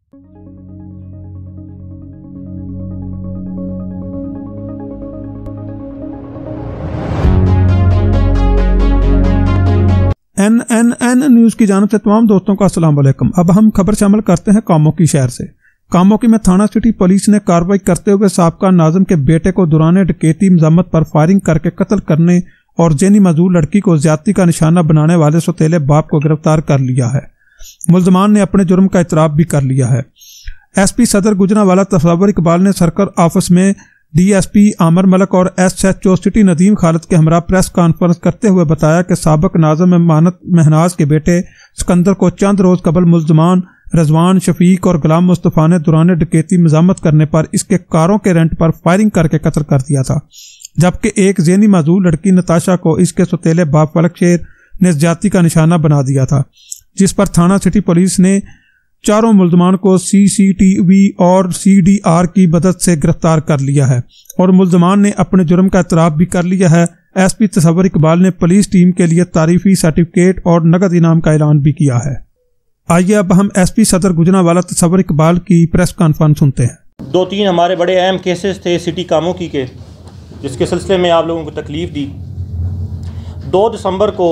NNN news की जानिब से तमाम दोस्तों का अस्सलाम वालेकुम। अब हम खबर शामिल करते हैं कामों की शहर से। कामों में थाना सिटी पुलिस ने कार्रवाई करते हुए साबका नाज़िम के बेटे को दौरान डकैती मज़म्मत पर फायरिंग करके कत्ल करने और जेनी मजदूर लड़की को ज्यादती का निशाना बनाने वाले सौतेले बाप को गिरफ्तार कर लिया है। मुल्ज़मान ने अपने जुर्म का इतराफ भी कर लिया है। SP सदर गुजरांवाला तसव्वुर इकबाल ने सर्कल ऑफिस में DSP आमिर मलिक और SHO सिटी नदीम खालिद के हमरा प्रेस कॉन्फ्रेंस करते हुए बताया कि साबिक नाज़िम मानत महनाज के बेटे सिकंदर को चंद रोज कबल मुल्ज़मान रजवान शफीक और गुलाम मुस्तफ़ा ने दौरान डकैती मज़म्मत करने पर इसके कारों के रेंट पर फायरिंग करके कत्ल कर दिया था, जबकि एक जेनी मजदूर लड़की नताशा को इसके सौतेले बाप फलक शेर ने ज्यादती का निशाना बना दिया था, जिस पर थाना सिटी पुलिस ने चारों मुल्ज़मान को CCTV और CDR की मदद से गिरफ्तार कर लिया है और मुल्ज़मान ने अपने जुर्म का इतराफ भी कर लिया है। SP तसव्वुर इकबाल ने पुलिस टीम के लिए तारीफी सर्टिफिकेट और नकद इनाम का ऐलान भी किया है। आइए अब हम SP सदर गुजरांवाला तसव्वुर इकबाल की प्रेस कॉन्फ्रेंस सुनते हैं। 2-3 हमारे बड़े अहम केसेस थे सिटी कामों के, जिसके सिलसिले में आप लोगों को तकलीफ़ दी। 2 दिसंबर को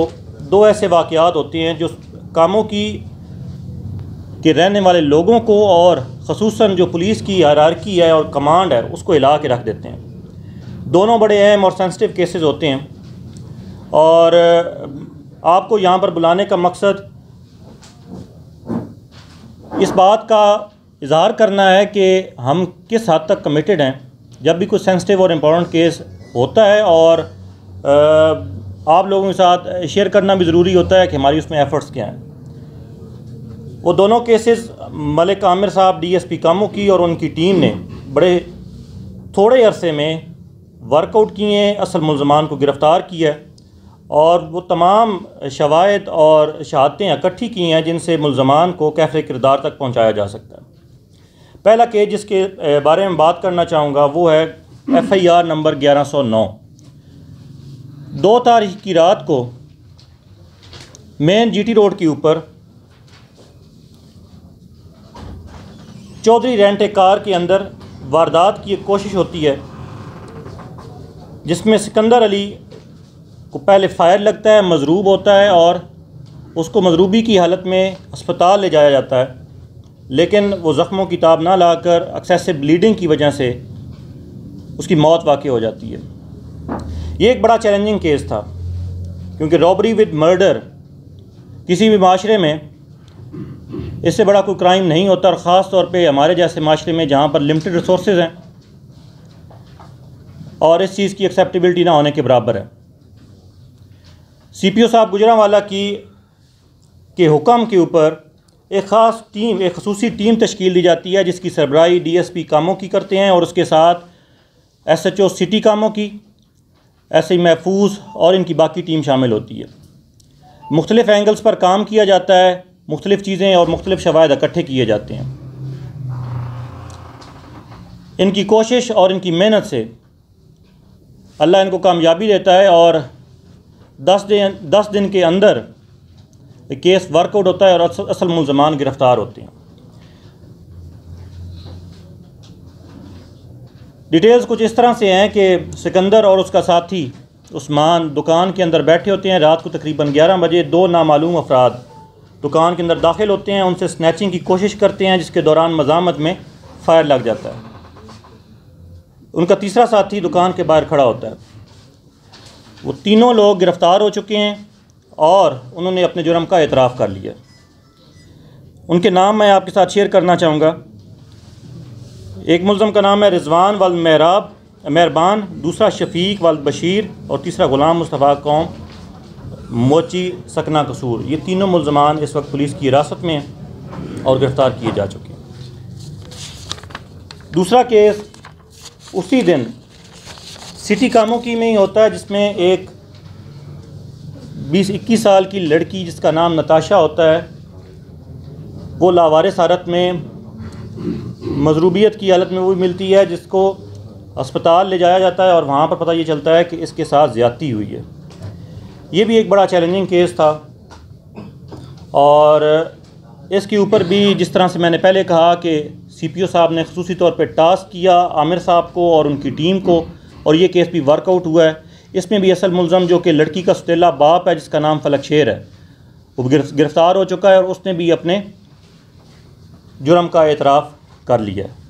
2 ऐसे वाक़यात होते हैं जो कामों के रहने वाले लोगों को और ख़ुसूसन जो पुलिस की हायरार्की है और कमांड है उसको हिला के रख देते हैं। दोनों बड़े अहम और सेंसिटिव केसेस होते हैं और आपको यहाँ पर बुलाने का मकसद इस बात का इज़हार करना है कि हम किस हद तक कमिटेड हैं जब भी कुछ सेंसिटिव और इम्पोर्टेंट केस होता है, और आप लोगों के साथ शेयर करना भी ज़रूरी होता है कि हमारी उसमें एफ़र्ट्स क्या हैं। वो दोनों केसेस मलिक आमिर साहब DSP कामों की और उनकी टीम ने बड़े थोड़े अरसे में वर्कआउट किए, असल मुल्ज़मान को गिरफ़्तार किया और वो तमाम शवाहिद और शहादतें इकट्ठी की हैं जिनसे मुल्ज़मान को कैफ़े किरदार तक पहुंचाया जा सकता है। पहला केस जिसके बारे में बात करना चाहूँगा वो है FIR नंबर 1109। 2 तारीख की रात को मेन GT रोड के ऊपर चौधरी रेंट ए कार के अंदर वारदात की एक कोशिश होती है, जिसमें सिकंदर अली को पहले फायर लगता है, मजरूब होता है और उसको मजरूबी की हालत में अस्पताल ले जाया जाता है, लेकिन वो ज़ख्मों की ताब ना लाकर एक्सेसिव ब्लीडिंग की वजह से उसकी मौत वाक़ई हो जाती है। ये एक बड़ा चैलेंजिंग केस था क्योंकि रॉबरी विद मर्डर किसी भी माशरे में इससे बड़ा कोई क्राइम नहीं होता, और ख़ास तौर पे हमारे जैसे माशरे में जहाँ पर लिमिटेड रिसोर्सेज हैं और इस चीज़ की एक्सेप्टेबिलिटी ना होने के बराबर है। CPO साहब गुजरांवाला के हुक्म के ऊपर एक ख़ास टीम, एक खसूसी टीम तश्कील दी जाती है जिसकी सरबराही DSP कामों की करते हैं और उसके साथ SHO सिटी कामों की, SI महफूज और इनकी बाकी टीम शामिल होती है। मुख्तलिफ़ एंगल्स पर काम किया जाता है, मुख्तलिफ़ चीज़ें और मुख्तलिफ़ शवाहिद इकट्ठे किए जाते हैं। इनकी कोशिश और इनकी मेहनत से अल्लाह इनको कामयाबी देता है और 10 दिन के अंदर केस वर्कआउट होता है और असल मुल्ज़मान गिरफ़्तार होते हैं। डिटेल्स कुछ इस तरह से हैं कि सिकंदर और उसका साथी उस्मान दुकान के अंदर बैठे होते हैं। रात को तकरीबन 11 बजे 2 नामालूम अफराद दुकान के अंदर दाखिल होते हैं, उनसे स्नैचिंग की कोशिश करते हैं, जिसके दौरान मज़ामत में फायर लग जाता है। उनका तीसरा साथी दुकान के बाहर खड़ा होता है। वो तीनों लोग गिरफ़्तार हो चुके हैं और उन्होंने अपने जुर्म का एतराफ़ कर लिया। उनके नाम मैं आपके साथ शेयर करना चाहूँगा। एक मुल्ज़म का नाम है रिजवान वल मेहरबान, दूसरा शफीक वल बशीर और तीसरा गुलाम मुस्तफ़ा कौम मोची सकना कसूर। ये तीनों मुल्ज़मान इस वक्त पुलिस की हिरासत में हैं और गिरफ़्तार किए जा चुके हैं। दूसरा केस उसी दिन सिटी कामों की में ही होता है, जिसमें एक 20-21 साल की लड़की जिसका नाम नताशा होता है, वो लावारिस हालत में मजरूबियत की हालत में वो मिलती है, जिसको अस्पताल ले जाया जाता है और वहाँ पर पता ये चलता है कि इसके साथ ज़्यादती हुई है। ये भी एक बड़ा चैलेंजिंग केस था और इसके ऊपर भी जिस तरह से मैंने पहले कहा कि CPO साहब ने ख़ुसूसी तौर पे टास्क किया आमिर साहब को और उनकी टीम को, और ये केस भी वर्कआउट हुआ है। इसमें भी असल मुलज़म जो कि लड़की का सौतेला बाप है जिसका नाम फलक शेर है, वो गिरफ़्तार हो चुका है और उसने भी अपने जुर्म का एतराफ़ कर लिया है।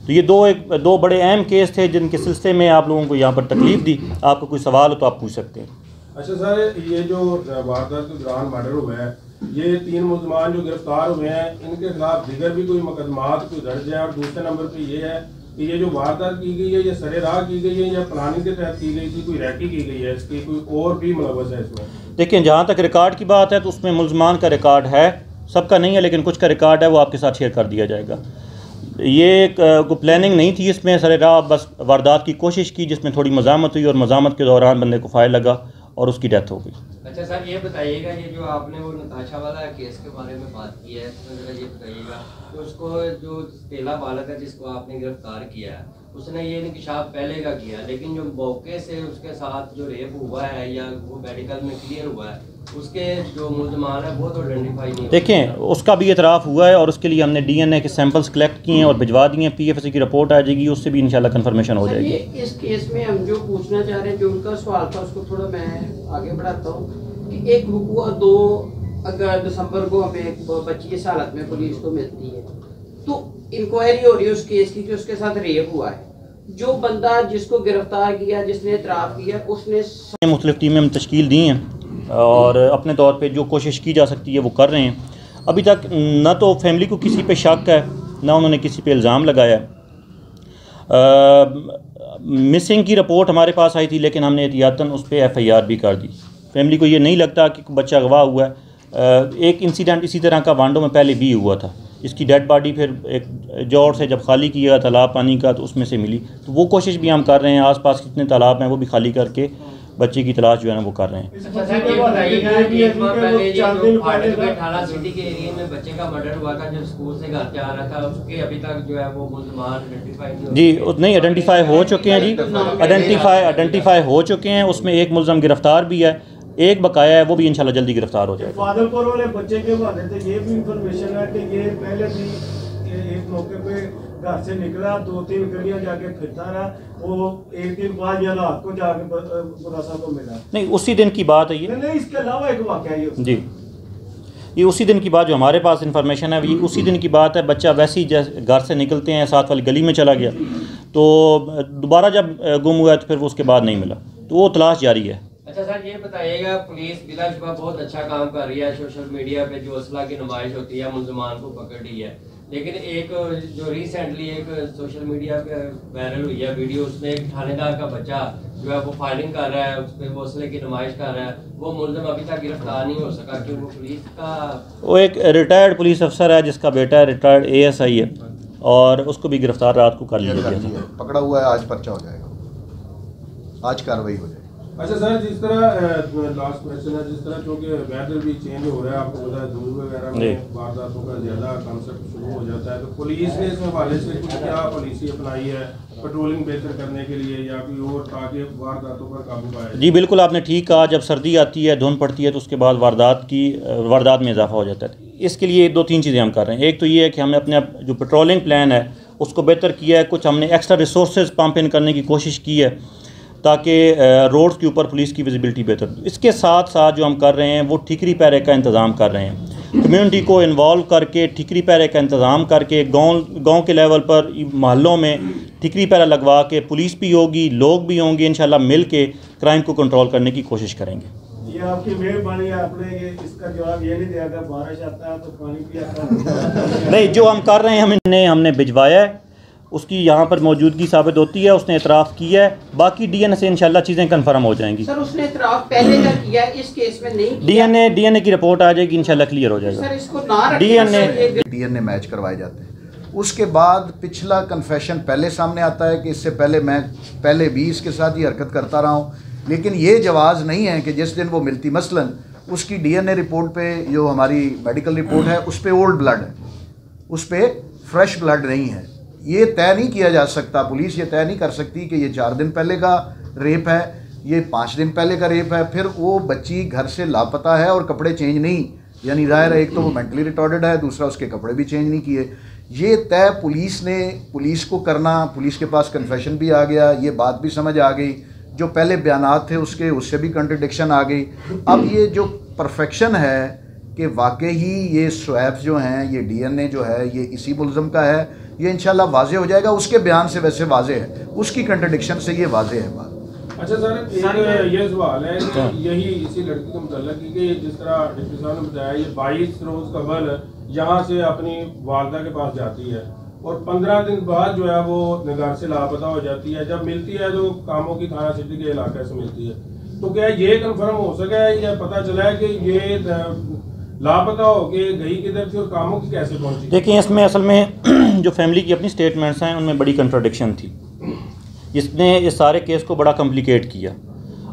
तो ये दो बड़े अहम केस थे जिनके सिलसिले में आप लोगों को यहाँ पर तकलीफ़ दी। आपको कोई सवाल हो तो आप पूछ सकते हैं। अच्छा सर, ये जो वारदात के दौरान मर्डर हुआ है, ये 3 मुलजमान जो गिरफ्तार हुए हैं, इनके खिलाफ दीगर भी कोई मुकदमात कोई दर्ज है? और दूसरे नंबर पे ये है कि ये जो वारदात की गई है, ये सरे राह की गई है या प्लानिंग के तहत की गई थी, कोई रैकी की गई है, इसकी कोई और भी मुलव्वस है इसमें? देखिए, जहाँ तक रिकॉर्ड की बात है तो उसमें मुलजमान का रिकॉर्ड है, सबका नहीं है लेकिन कुछ का रिकॉर्ड है, वो आपके साथ शेयर कर दिया जाएगा। ये कोई प्लानिंग नहीं थी इसमें, सरे राह बस वारदात की कोशिश की जिसमें थोड़ी मज़ामत हुई और मज़ामत के दौरान बंदे को फायर लगा और उसकी डेथ हो गई। अच्छा सर, ये बताइएगा, ये जो आपने वो नताशा वाला केस के बारे में बात की है, तो ज़रा ये बताइएगा कि उसको जो तेला बालक है जिसको आपने गिरफ्तार किया है, उसने ये इंकशाफ पहले का किया, लेकिन जो मौके से उसके साथ जो रेप हुआ है या वो मेडिकल में क्लियर हुआ है, उसके जो मुलजमान है वो तो आइडेंटिफाई नहीं। देखें, उसका भी एतराफ़ हुआ है और उसके लिए हमने DNA के सैंपल्स कलेक्ट किए हैं और भिजवा दिए हैं। PFC की रिपोर्ट आ जाएगी, उससे भी इंशाल्लाह कंफर्मेशन हो जाएगी। इस केस में हम जो पूछना चाह रहे हैं, जो उनका सवाल था उसको थोड़ा मैं आगे बढ़ाता हूँ कि एक हुआ 2 दिसंबर को हमें एक बच्ची इस हालत में पुलिस को मिलती है, तो इंक्वायरी हो रही है उस केस की कि उसके साथ रेप हुआ है। जो बंदा जिसको गिरफ्तार किया, जिसने एतराफ़ किया, उसने मुख्तलिफ टीमें हम तश्कील दी हैं और अपने तौर पे जो कोशिश की जा सकती है वो कर रहे हैं। अभी तक न तो फैमिली को किसी पे शक है, ना उन्होंने किसी पे इल्ज़ाम लगाया है। मिसिंग की रिपोर्ट हमारे पास आई थी लेकिन हमने एहतियातन उस पर FIR भी कर दी। फैमिली को ये नहीं लगता कि बच्चा अगवा हुआ है। एक इंसिडेंट इसी तरह का वांडो में पहले भी हुआ था। इसकी डेड बॉडी फिर एक जोर से जब खाली किया तालाब पानी का तो उसमें से मिली, तो वो कोशिश भी हम कर रहे हैं। आसपास कितने तालाब हैं वो भी खाली करके बच्चे की तलाश जो है ना वो कर रहे हैं। अच्छा सर, ये बताइएगा कि एक माह पहले ये जो फाटक में ठाणा सिटी के एरिया में बच्चे का मर्डर हुआ था, जब स्कूल से घर जा रहा था, उसके अभी तक जो है वो मुलजमान आइडेंटिफाई नहीं आइडेंटिफाई हो चुके हैं जी, आइडेंटिफाई हो चुके हैं। उसमें एक मुलजम गिरफ्तार भी है, एक बकाया है, वो भी इंशाल्लाह जल्दी गिरफ्तार हो जाएगा। फादलपुर वाले बच्चे के हवाले से ये भी इंफॉर्मेशन है कि ये पहले भी एक मौके पे घर से निकला, 2-3 गलियां जाके फिरता रहा, वो एक दिन बाद या रात को जाके बुरासा को मिला। नहीं, उसी दिन की बात है ये। नहीं, इसके अलावा एक वाकया जी, ये उसी दिन की बात जो हमारे पास इन्फॉर्मेशन है, ये उसी दिन की बात है। बच्चा वैसे ही जैसे घर से निकलते हैं साथ वाली गली में चला गया, तो दोबारा जब गुम हुआ तो फिर वो उसके बाद नहीं मिला, तो वो तलाश जारी है। अच्छा सर, ये बताइएगा, पुलिस बिलाशुबा बहुत अच्छा काम कर रही है, सोशल मीडिया पे जो असला की नुमाइश होती है मुलजमान को पकड़ रही है, लेकिन एक जो रिसेंटली एक सोशल मीडिया पे वायरल हुई है वीडियो, उसमें एक थानेदार का बच्चा जो है वो फायरिंग कर रहा है, उस पर वो असले की नुमाइश कर रहा है, वो मुलजम अभी तक गिरफ्तार नहीं हो सका क्योंकि वो पुलिस का, वो एक रिटायर्ड पुलिस अफसर है जिसका बेटा रिटायर्ड ASI है और उसको भी गिरफ्तार रात को कर लिया गया, पकड़ा हुआ है। आज पर्चा हो जाएगा, आज कार्रवाई हो जाएगी। अच्छा सर, जिस तरह लास्ट क्वेश्चन है, जिस तरह क्योंकि वेदर भी चेंज हो रहा है, आपको पता है धूप वगैरह में वारदातों का ज़्यादा कॉन्सेप्ट शुरू हो जाता है, तो पुलिस ने इस हवाले से कुछ क्या पॉलिसी अपनाई है पेट्रोलिंग बेहतर करने के लिए या कोई और, ताकि वारदातों पर काबू पाया? जी बिल्कुल, आपने ठीक कहा। जब सर्दी आती है, धुंध पड़ती है, तो उसके बाद वारदात में इजाफा हो जाता है। इसके लिए 2-3 चीज़ें हम कर रहे हैं। एक तो ये है कि हमने अपने जो पेट्रोलिंग प्लान है उसको बेहतर किया है, कुछ हमने एक्स्ट्रा रिसोर्सेज पंप इन करने की कोशिश की है ताकि रोड्स के ऊपर पुलिस की विजिबिलिटी बेहतर। इसके साथ साथ जो हम कर रहे हैं वो ठिकरी पैरे का इंतज़ाम कर रहे हैं, कम्युनिटी को इन्वॉल्व करके ठिकरी पैरे का इंतज़ाम करके गांव के लेवल पर मोहल्लों में ठिकरी पैरा लगवा के पुलिस भी होगी, लोग भी होंगे, इंशाल्लाह मिल के क्राइम को कंट्रोल करने की कोशिश करेंगे। ये आपकी मेहरबानी है, आपने इसका जवाब ये नहीं दिया कि बारिश आता है तो पानी पिया नहीं, जो हम कर रहे हैं हमने भिजवाया है, उसकी यहाँ पर मौजूदगी साबित होती है, उसने एतराफ़ किया है, बाकी DNA से इंशाल्लाह चीज़ें कंफर्म हो जाएंगी। सर, उसने एतराफ़ पहले का किया, इस केस में नहीं किया। DNA की रिपोर्ट आ जाएगी, इंशाल्लाह क्लियर हो जाएगा। सर, इसको ना DNA मैच करवाए जाते हैं। उसके बाद पिछला कन्फेशन पहले सामने आता है कि इससे पहले मैं पहले भी इसके साथ ही हरकत करता रहा हूँ, लेकिन ये जवाज़ नहीं है कि जिस दिन वो मिलती, मसलन उसकी DNA रिपोर्ट पे जो हमारी मेडिकल रिपोर्ट है उस पर ओल्ड ब्लड है, उस पर फ्रेश ब्लड नहीं है। ये तय नहीं किया जा सकता, पुलिस ये तय नहीं कर सकती कि ये 4 दिन पहले का रेप है, ये 5 दिन पहले का रेप है, फिर वो बच्ची घर से लापता है और कपड़े चेंज नहीं यानी ज़ाहिर है एक तो वो मेंटली रिटॉर्डेड है, दूसरा उसके कपड़े भी चेंज नहीं किए। ये तय पुलिस को करना, पुलिस के पास कन्फेशन भी आ गया, ये बात भी समझ आ गई, जो पहले बयानात थे उससे भी कंट्रडिक्शन आ गई। अब ये जो परफेक्शन है कि वाकई ही ये स्वैप्स जो हैं, ये डीएनए जो है ये इसी मुल्ज़म का है, ये इंशाल्लाह वाज़े हो जाएगा। उसके बयान से वैसे वाज़े है, उसकी कंट्रडिक्शन से ये वाज़े है बात। अच्छा सर, एक ये सवाल है कि यही इसी लड़की के मुतल्लिक़ कि जिस तरह डिप्टी साहब ने बताया, ये 22 रोज़ कबल यहाँ से अपनी वालदा के पास जाती है और 15 दिन बाद जो है वो घर से लापता हो जाती है। जब मिलती है तो कामों की थाना सिटी के इलाके से मिलती है, तो क्या ये कंफर्म हो सका है या पता चला है कि ये लापता हो के गई किधर थी और कामों की कैसे पहुंची? देखिए, इसमें असल में जो फैमिली की अपनी स्टेटमेंट्स हैं उनमें बड़ी कंट्राडिक्शन थी, जिसने इस सारे केस को बड़ा कॉम्प्लिकेट किया।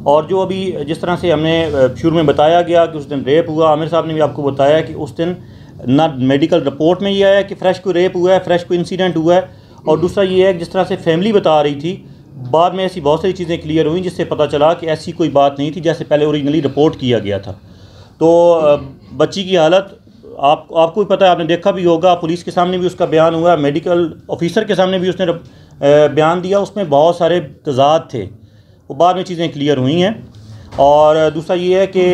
और जो अभी जिस तरह से हमने शुरू में बताया गया कि उस दिन रेप हुआ, आमिर साहब ने भी आपको बताया कि उस दिन ना मेडिकल रिपोर्ट में ये आया कि फ्रेश को रेप हुआ है, फ्रेश को इंसिडेंट हुआ है। और दूसरा ये है कि जिस तरह से फैमिली बता रही थी, बाद में ऐसी बहुत सारी चीज़ें क्लियर हुई जिससे पता चला कि ऐसी कोई बात नहीं थी जैसे पहले ओरिजिनली रिपोर्ट किया गया था। तो बच्ची की हालत आपको भी पता है, आपने देखा भी होगा, पुलिस के सामने भी उसका बयान हुआ, मेडिकल ऑफिसर के सामने भी उसने बयान दिया, उसमें बहुत सारे तजाद थे। वो बाद में चीज़ें क्लियर हुई हैं। और दूसरा ये है कि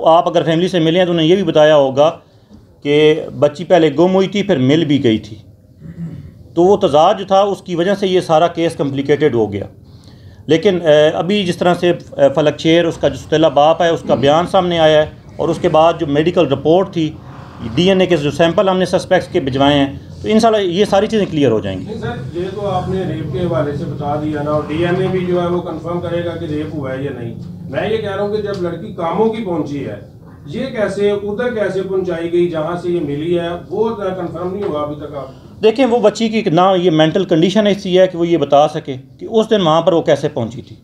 आप अगर फैमिली से मिले हैं तो उन्हें ये भी बताया होगा कि बच्ची पहले गुम हुई थी, फिर मिल भी गई थी। तो वो तजाद जो था उसकी वजह से ये सारा केस कॉम्प्लिकेटेड हो गया। लेकिन अभी जिस तरह से फलक शेर, उसका जो सुतेला बाप है, उसका बयान सामने आया है, और उसके बाद जो मेडिकल रिपोर्ट थी, डीएनए के जो सैंपल हमने सस्पेक्ट्स के भिजवाए हैं, तो इंशाल्लाह ये सारी चीज़ें क्लियर हो जाएंगी। नहीं सर, ये तो आपने रेप के हवाले से बता दिया ना, और डीएनए भी जो है वो कंफर्म करेगा कि रेप हुआ है या नहीं। मैं ये कह रहा हूँ कि जब लड़की कामों की पहुंची है, ये कैसे उधर कैसे पहुंचाई गई जहाँ से ये मिली है, वो कंफर्म नहीं हुआ अभी तक। आप देखें, वो बच्ची की ना ये मेंटल कंडीशन ऐसी है कि वो ये बता सके कि उस दिन वहाँ पर वो कैसे पहुँची थी।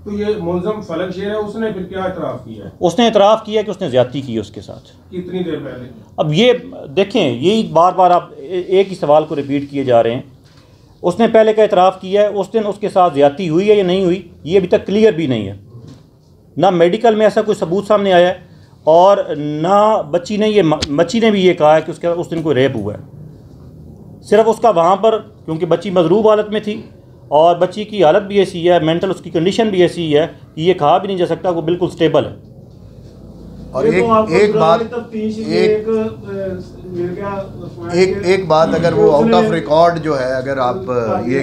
तो ये मुलज़म फलक शेर है, उसने फिर क्या इतराफ़ किया है? उसने इतराफ़ किया कि उसने ज़्यादती की उसके साथ। कितनी देर पहले? अब ये देखें, यही बार बार आप एक ही सवाल को रिपीट किए जा रहे हैं। उसने पहले का इतराफ़ किया है, उस दिन उसके साथ ज़्यादती हुई है या नहीं हुई, ये अभी तक क्लियर भी नहीं है। ना मेडिकल में ऐसा कोई सबूत सामने आया है, और ना बच्ची ने भी ये कहा है कि उसके उस दिन कोई रेप हुआ है। सिर्फ उसका वहाँ पर, क्योंकि बच्ची मजरूब हालत में थी और बच्ची की हालत भी ऐसी है, मेंटल उसकी कंडीशन भी ऐसी है कि ये कहा भी नहीं जा सकता वो बिल्कुल स्टेबल है। और एक बात अगर वो आउट ऑफ रिकॉर्ड जो है, अगर आप ये